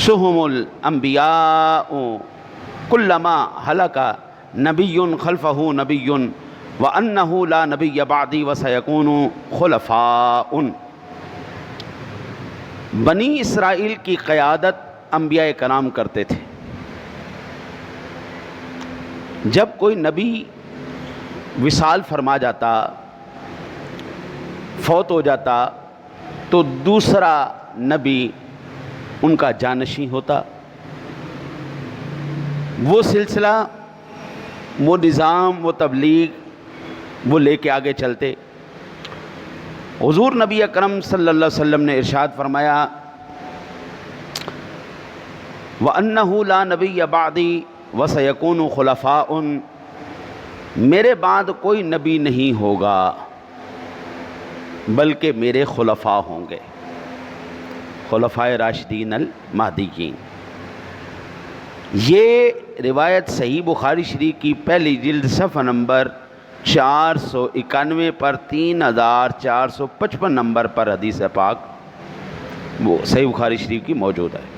سہم الانبیاء کلما ہلک نبی خلفہ نبی وانہ لا نبی بعدی وسیکون خلفاء۔ بنی اسرائیل کی قیادت انبیاء کرام کرتے تھے۔ جب کوئی نبی وصال فرما جاتا، فوت ہو جاتا، تو دوسرا نبی ان کا جانشین ہوتا۔ وہ سلسلہ، وہ نظام، وہ تبلیغ وہ لے کے آگے چلتے۔ حضور نبی اکرم صلی اللہ علیہ وسلم نے ارشاد فرمایا وَأَنَّهُ لَا نَبِيَّ بَعْدِي وَسَيَكُونُ خُلَفَاءٌ، میرے بعد کوئی نبی نہیں ہوگا بلکہ میرے خلفاء ہوں گے، خلفائے راشدین المہدیین۔ یہ روایت صحیح بخاری شریف کی پہلی جلد صفحہ نمبر 491 پر 3455 نمبر پر حدیث پاک وہ صحیح بخاری شریف کی موجود ہے۔